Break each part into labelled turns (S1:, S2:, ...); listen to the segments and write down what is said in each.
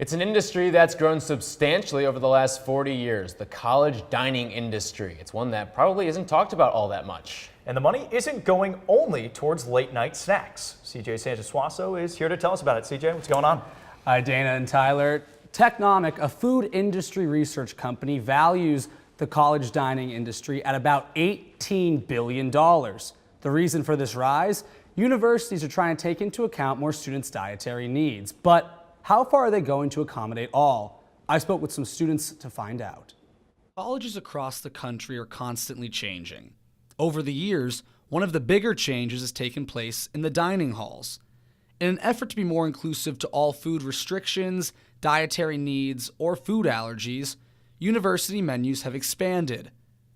S1: It's an industry that's grown substantially over the last 40 years, the college dining industry. It's one that probably isn't talked about all that much.
S2: And the money isn't going only towards late night snacks. CJ Sanchez-Suaso is here to tell us about it. CJ, what's going on?
S3: Hi, Dana and Tyler. Technomic, a food industry research company, values the college dining industry at about $18 billion. The reason for this rise? Universities are trying to take into account more students' dietary needs. But how far are they going to accommodate all? I spoke with some students to find out. Colleges across the country are constantly changing. Over the years, one of the bigger changes has taken place in the dining halls. In an effort to be more inclusive to all food restrictions, dietary needs, or food allergies, university menus have expanded,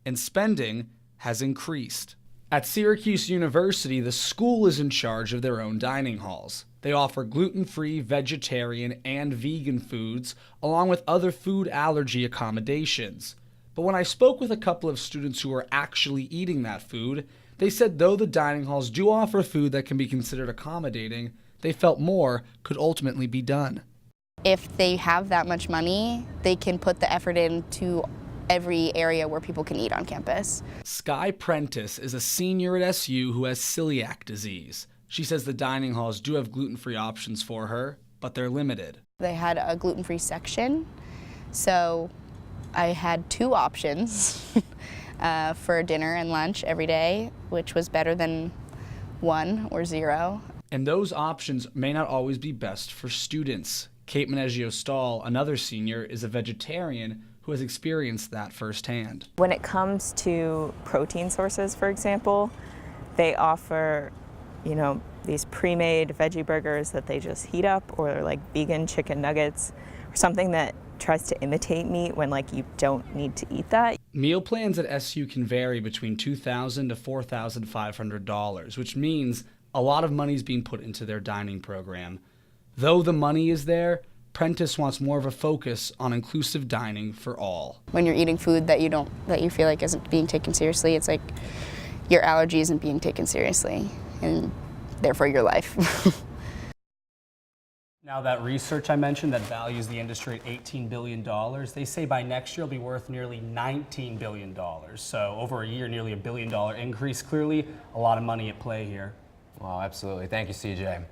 S3: and spending has increased. At Syracuse University, the school is in charge of their own dining halls. They offer gluten-free, vegetarian, and vegan foods, along with other food allergy accommodations. But when I spoke with a couple of students who are actually eating that food, they said though the dining halls do offer food that can be considered accommodating, they felt more could ultimately be done.
S4: If they have that much money, they can put the effort into every area where people can eat on campus.
S3: Sky Prentice is a senior at SU who has celiac disease. She says the dining halls do have gluten-free options for her, but they're limited.
S4: They had a gluten-free section, so I had two options for dinner and lunch every day, which was better than 1 or 0.
S3: And those options may not always be best for students. Kate Meneggio-Stahl, another senior, is a vegetarian who has experienced that firsthand.
S5: When it comes to protein sources, for example, they offer, these pre-made veggie burgers that they just heat up, or like vegan chicken nuggets, or something that tries to imitate meat when you don't need to eat that.
S3: Meal plans at SU can vary between $2,000 to $4,500, which means a lot of money is being put into their dining program. Though the money is there, Prentice wants more of a focus on inclusive dining for all.
S4: When you're eating food that you feel like isn't being taken seriously, it's like your allergy isn't being taken seriously, and therefore your life.
S3: Now that research I mentioned that values the industry at $18 billion, they say by next year it'll be worth nearly $19 billion. So over a year, nearly $1 billion increase. Clearly a lot of money at play here.
S1: Wow, absolutely. Thank you, CJ.